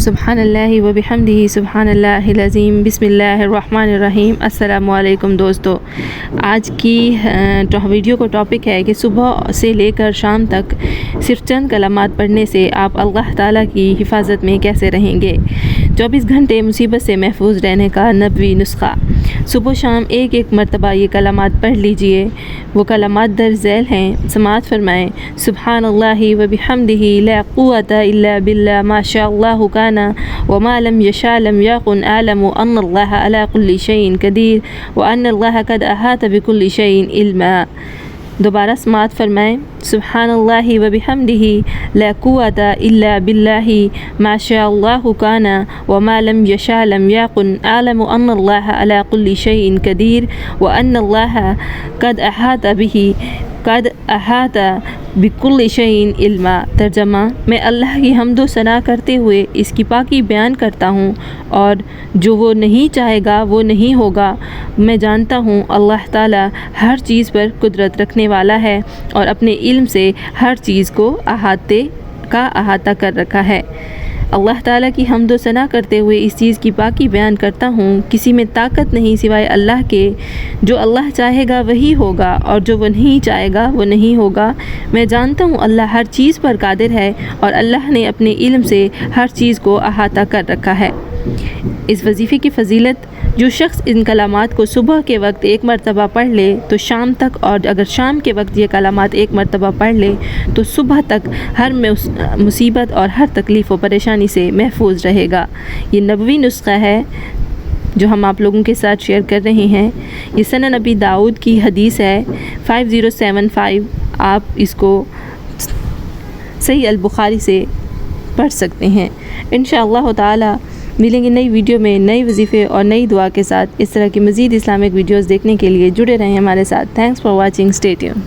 سبحان اللہ و بحمدہ سبحان اللہ العظیم بسم اللہ الرحمن الرحیم۔ السلام علیکم دوستو، آج کی ویڈیو کا ٹاپک ہے کہ صبح سے لے کر شام تک صرف چند کلمات پڑھنے سے آپ اللہ تعالیٰ کی حفاظت میں کیسے رہیں گے۔ 24 گھنٹے مصیبت سے محفوظ رہنے کا نبوی نسخہ۔ صبح و شام ایک مرتبہ یہ کلمات پڑھ لیجئے۔ وہ کلمات درج ذیل ہیں، سماعت فرمائیں۔ سبحان اللہ و بحمدہ لا قوة الا باللہ ما شاء اللہ کان وما لم یشاء لم یکن اعلم ان اللہ علی کل شیء قدیر وان اللہ قد احاط بکل شیء علما۔ دوبارہ سماعت فرمائیں۔ سبحان اللہ و بحمدہ لا قوة الا باللہ ما شاء اللہ کان وما لم یشاء لم یکن اعلم ان اللہ علی کل شیء قدیر وان اللہ قد احاط بکل شیء علما۔ ترجمہ: میں اللہ کی حمد و ثنا کرتے ہوئے اس کی پاکی بیان کرتا ہوں، اور جو وہ نہیں چاہے گا وہ نہیں ہوگا۔ میں جانتا ہوں اللہ تعالیٰ ہر چیز پر قدرت رکھنے والا ہے اور اپنے علم سے ہر چیز کو احاطہ کر رکھا ہے۔ اللہ تعالیٰ کی حمد و ثنا کرتے ہوئے اس چیز کی پاکی بیان کرتا ہوں، کسی میں طاقت نہیں سوائے اللہ کے۔ جو اللہ چاہے گا وہی ہوگا اور جو وہ نہیں چاہے گا وہ نہیں ہوگا۔ میں جانتا ہوں اللہ ہر چیز پر قادر ہے اور اللہ نے اپنے علم سے ہر چیز کو احاطہ کر رکھا ہے۔ اس وظیفے کی فضیلت: جو شخص ان کلمات کو صبح کے وقت ایک مرتبہ پڑھ لے تو شام تک، اور اگر شام کے وقت یہ کلمات ایک مرتبہ پڑھ لے تو صبح تک ہر مصیبت اور ہر تکلیف و پریشانی سے محفوظ رہے گا۔ یہ نبوی نسخہ ہے جو ہم آپ لوگوں کے ساتھ شیئر کر رہے ہیں۔ یہ سنن ابی داؤد کی حدیث ہے 5075۔ آپ اس کو صحیح البخاری سے پڑھ سکتے ہیں۔ انشاءاللہ تعالی ملیں گے نئی ویڈیو میں نئی وظیفے اور نئی دعا کے ساتھ۔ اس طرح کی مزید اسلامک ویڈیوز دیکھنے کے لیے جڑے رہیں ہمارے ساتھ۔ Thanks for watching, stay tune.